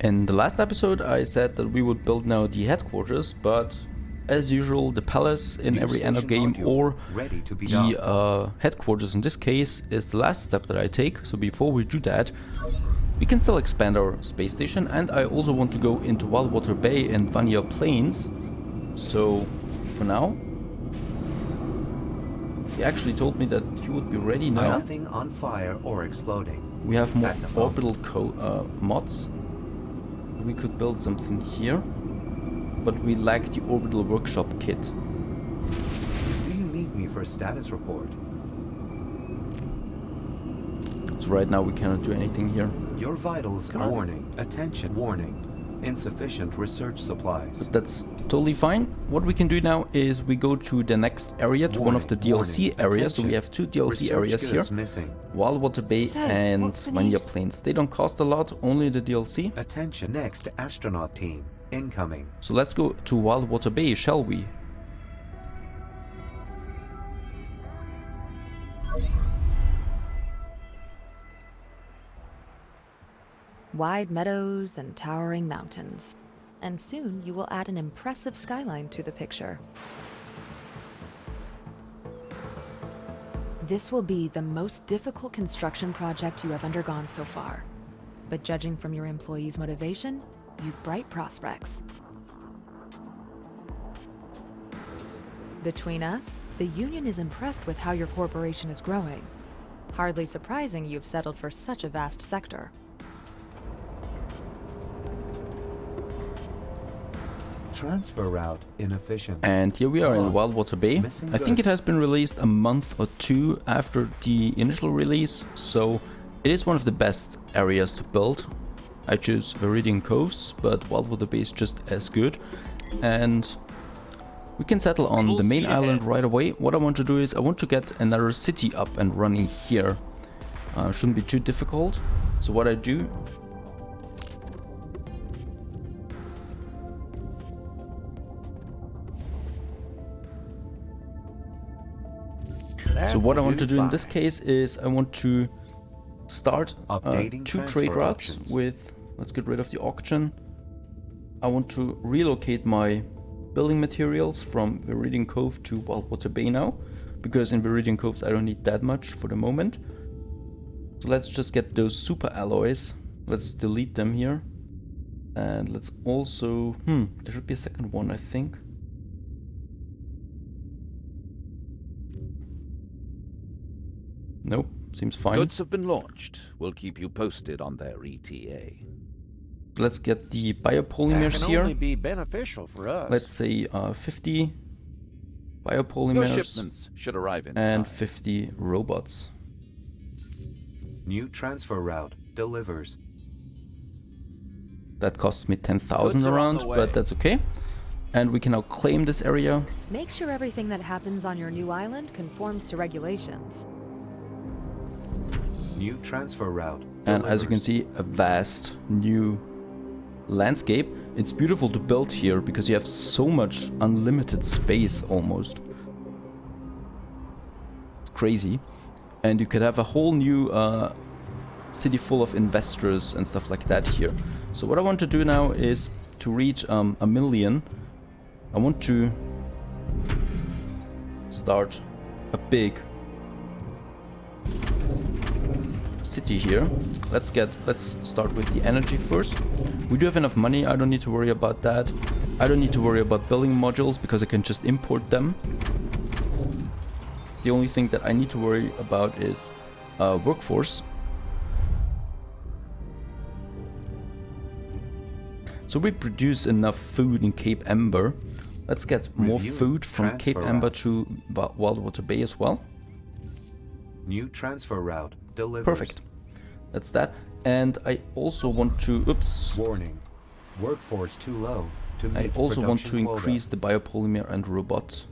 In the last episode I said that we would build now the headquarters, but as usual the palace in every Anno game or the headquarters in this case is the last step that I take. So before we do that, we can still expand our space station, and I also want to go into Wildwater Bay and Vanya Plains. So for now, he actually told me that he would be ready now. Nothing on fire or exploding. We have more orbital mods. We could build something here, but we lack the orbital workshop kit. Do you need me for a status report? So right now we cannot do anything here. Your vitals warning. Attention warning. Insufficient research supplies. But that's totally fine. What we can do now is we go to the next area, to one of the DLC areas. So we have two DLC areas here. Wildwater Bay and Vanya Plains. They don't cost a lot, only the DLC. Attention, next astronaut team incoming. So let's go to Wildwater Bay, shall we? Wide meadows and towering mountains. And soon you will add an impressive skyline to the picture. This will be the most difficult construction project you have undergone so far. But judging from your employees' motivation, you've bright prospects. Between us, the Union is impressed with how your corporation is growing. Hardly surprising you've settled for such a vast sector. Transfer route inefficient. And here we are in Wildwater Bay. I think it has been released a month or two after the initial release, so it is one of the best areas to build. I choose Viridian Coves, but Wildwater Bay is just as good. And we can settle on the main island right away. What I want to do is I want to get another city up and running here. Shouldn't be too difficult. So what I do, in this case is I want to start two trade routes with, let's get rid of the auction. I want to relocate my building materials from Viridian Cove to Wildwater Bay now, because in Viridian Coves I don't need that much for the moment. So let's just get those super alloys. Let's delete them here. And let's also, there should be a second one, I think. Nope, seems fine. Goods have been launched. We'll keep you posted on their ETA. Let's get the biopolymers here. Only be beneficial for us. Let's say 50 biopolymers. Your shipments should arrive in and time. 50 robots. New transfer route delivers. That costs me 10,000 around, but that's okay. And we can now claim this area. Make sure everything that happens on your new island conforms to regulations. New transfer route delivers. And as you can see, a vast new landscape. It's beautiful to build here because you have so much unlimited space almost. It's crazy. And you could have a whole new city full of investors and stuff like that here. So what I want to do now is to reach a million. I want to start a big city here. Let's start with the energy first. We do have enough money, I don't need to worry about that. I don't need to worry about building modules because I can just import them. The only thing that I need to worry about is workforce. So we produce enough food in Cape Ember. Let's get more food from Cape Ember to Wildwater Bay as well. New transfer route delivers. Perfect. That's that. And I also want to, oops. Warning. Workforce too low to meet I also want to production increase quota. the biopolymer and robot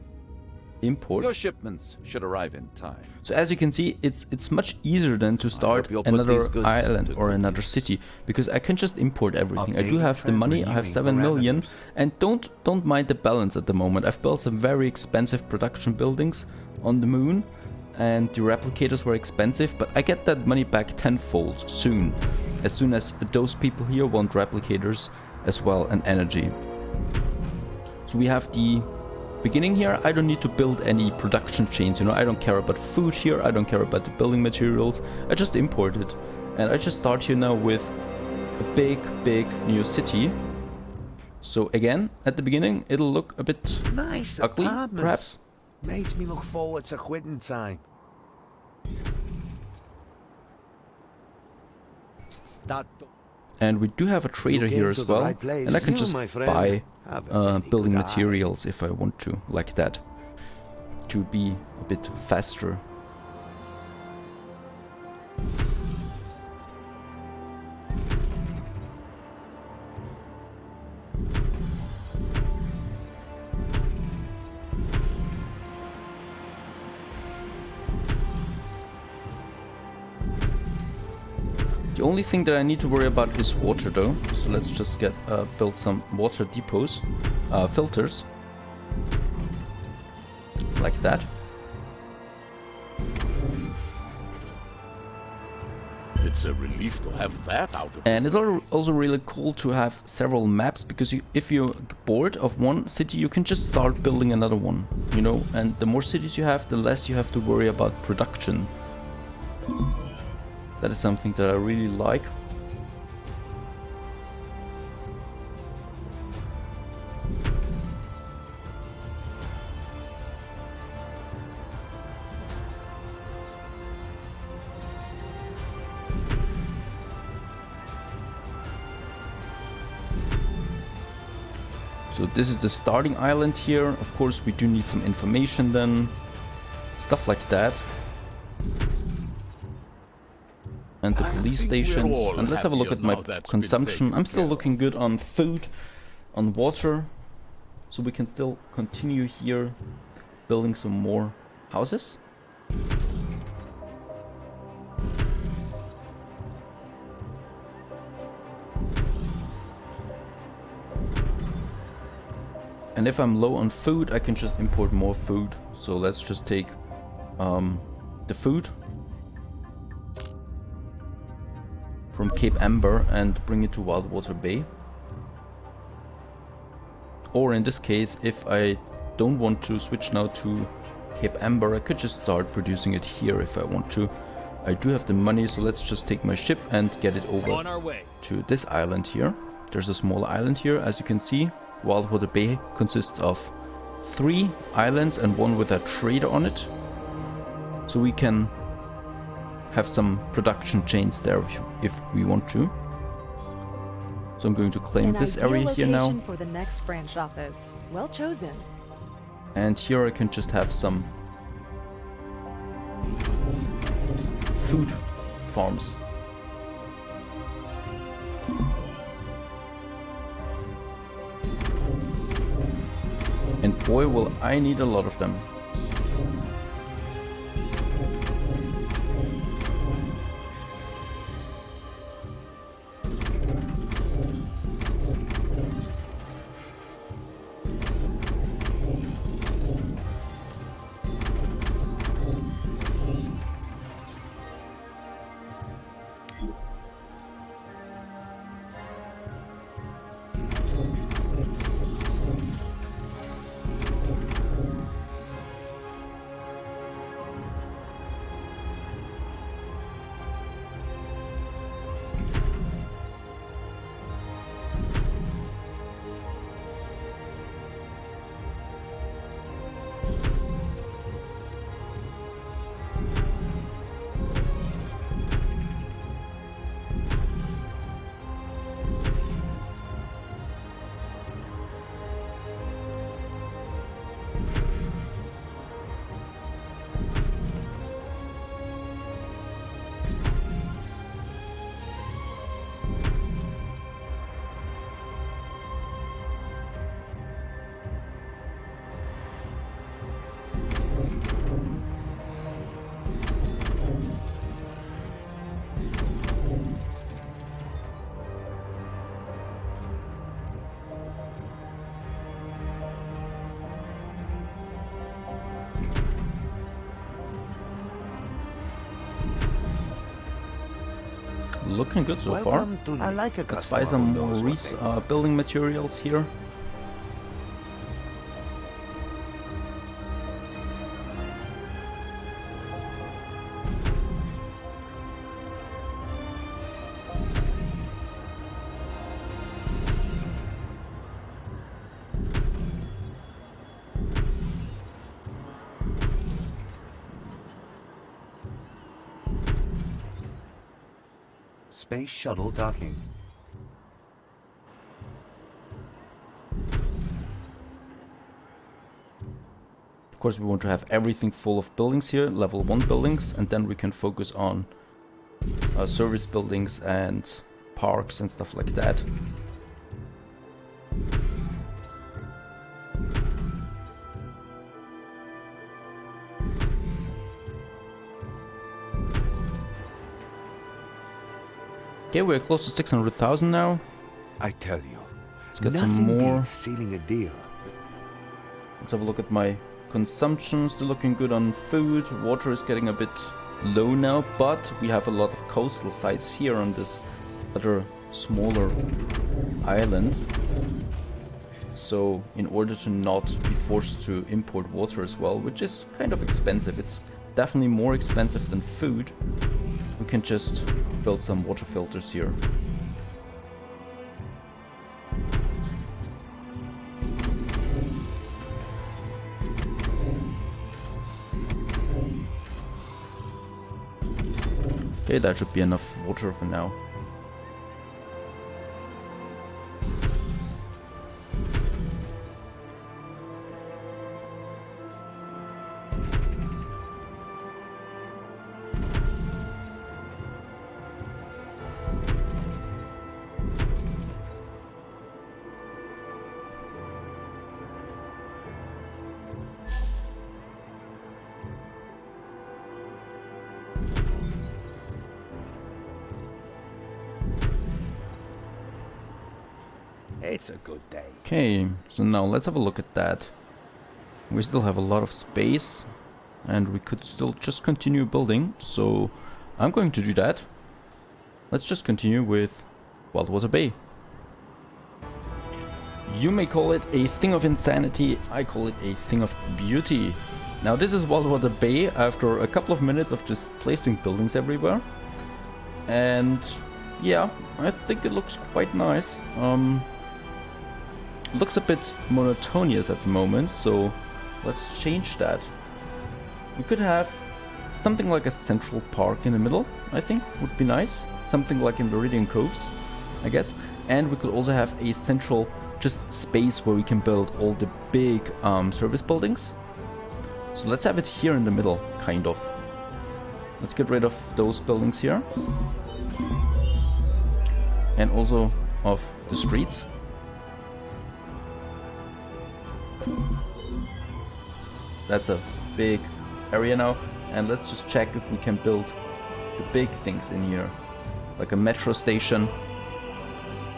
import. Your shipments should arrive in time. So as you can see, it's much easier than to start you'll put another these goods island to or good another use. city, because I can just import everything. I do Updating have the money, I have transfer 7 million, parameters. and don't mind the balance at the moment. I've built some very expensive production buildings on the moon, and the replicators were expensive, but I get that money back tenfold soon as those people here want replicators as well and energy. So we have the beginning here. I don't need to build any production chains, you know, I don't care about food here, I don't care about the building materials, I just import it. And I just start here now with a big new city. So again, at the beginning, it'll look a bit Nice ugly, apartments. perhaps. Makes me look forward to quitting time. That And we do have a trader came here to as the well, right place. and I can You, just my friend, buy have a very building good eye. materials if I want to, like that, to be a bit faster. The only thing that I need to worry about is water though, so let's just get build some water depots, filters, like that. It's a relief to have that out of And it's also really cool to have several maps, because if you're bored of one city, you can just start building another one, you know, and the more cities you have, the less you have to worry about production. That is something that I really like. So this is the starting island here. Of course, we do need some information then, stuff like that. And the police stations. And let's have a look at my consumption. I'm still looking good on food, on water. So we can still continue here building some more houses. And if I'm low on food, I can just import more food. So let's just take the food from Cape Amber and bring it to Wildwater Bay. Or in this case, if I don't want to switch now to Cape Amber, I could just start producing it here if I want to. I do have the money, so let's just take my ship and get it over On our way. to this island here. There's a smaller island here, as you can see. Wildwater Bay consists of 3 islands and one with a trader on it. So we can have some production chains there if we want to. So I'm going to claim this area here now. Location for the next branch office. Well chosen. And here I can just have some food farms. And boy, will I need a lot of them. looking good so far. I like a Let's buy customer some who more knows what they want. building materials here. Space shuttle docking. Of course, we want to have everything full of buildings here, level 1 buildings, and then we can focus on service buildings and parks and stuff like that. Okay, we're close to 600,000 now. I tell you, Let's get some more. sealing a deal. Let's have a look at my consumption. Still looking good on food. Water is getting a bit low now, but we have a lot of coastal sites here on this other smaller island. So in order to not be forced to import water as well, which is kind of expensive, it's definitely more expensive than food, we can just build some water filters here. Okay, that should be enough water for now. It's a good day. Okay, so now let's have a look at that. We still have a lot of space and we could still just continue building, so I'm going to do that. Let's just continue with Wildwater Bay. You may call it a thing of insanity, I call it a thing of beauty. Now this is Wildwater Bay after a couple of minutes of just placing buildings everywhere. And yeah, I think it looks quite nice. Looks a bit monotonous at the moment, so let's change that. We could have something like a central park in the middle, I think would be nice. Something like in Viridian Coves, I guess. And we could also have a central just space where we can build all the big service buildings. So let's have it here in the middle, kind of. Let's get rid of those buildings here. And also of the streets. That's a big area now, and let's just check if we can build the big things in here, like a metro station.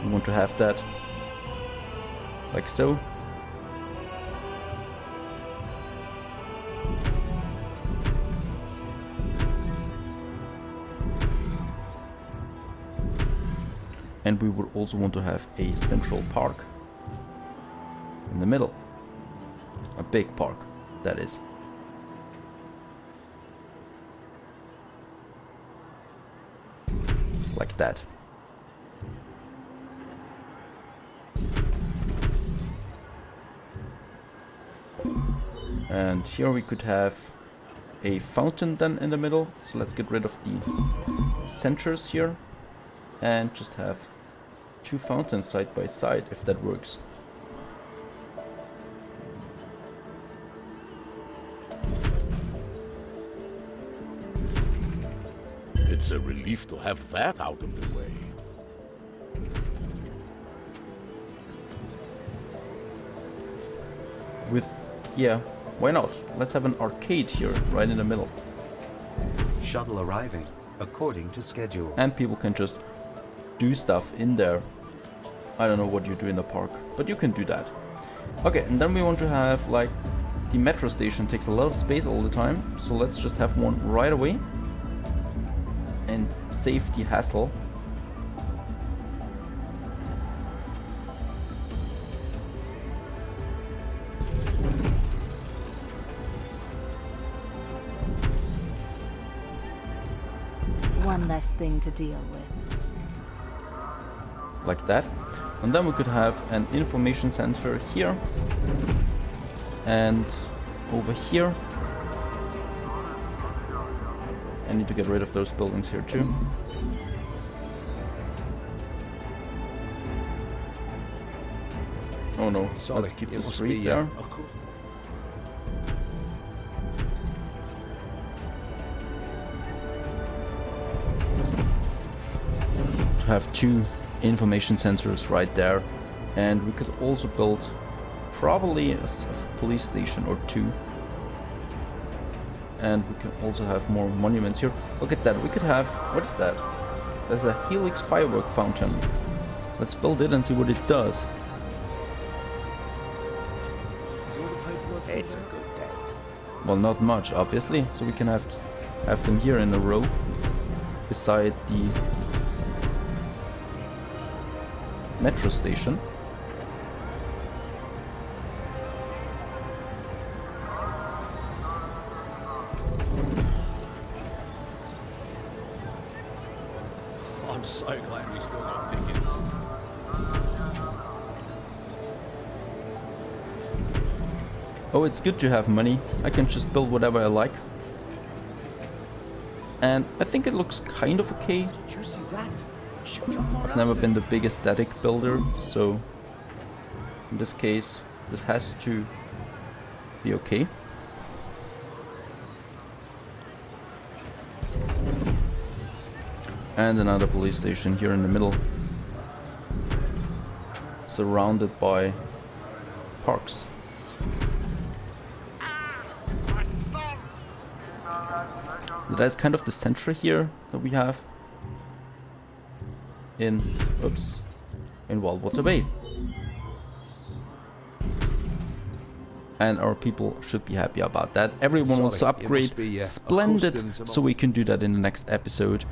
We want to have that like so. And we would also want to have a central park in the middle. A big park, that is. Like that. And here we could have a fountain then in the middle. So let's get rid of the centers here and just have two fountains side by side, if that works. It's a relief to have that out of the way. Yeah, why not? Let's have an arcade here, right in the middle. Shuttle arriving, according to schedule. And people can just do stuff in there. I don't know what you do in the park, but you can do that. Okay, and then we want to have, like, the metro station takes a lot of space all the time, so let's just have one right away and save the hassle one less thing to deal with. Like that. And then we could have an information center here. And over here. I need to get rid of those buildings here too. Oh no, let's keep the street there. To have 2 information sensors right there, and we could also build probably a police station or 2. And we can also have more monuments here. Look at that, we could have, what is that? There's a helix firework fountain. Let's build it and see what it does. It's a good day. Well, not much, obviously. So we can have them here in a row beside the metro station. I'm so glad we still got tickets. Oh, it's good to have money. I can just build whatever I like. And I think it looks kind of okay. I've never been the big aesthetic builder, so in this case, this has to be okay. And another police station here in the middle, surrounded by parks. That's kind of the center here that we have in Wildwater Bay. And our people should be happy about that. Everyone wants to upgrade. Splendid. So we can do that in the next episode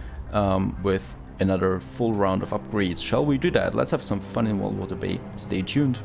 with another full round of upgrades. Shall we do that? Let's have some fun in Wildwater Bay. Stay tuned.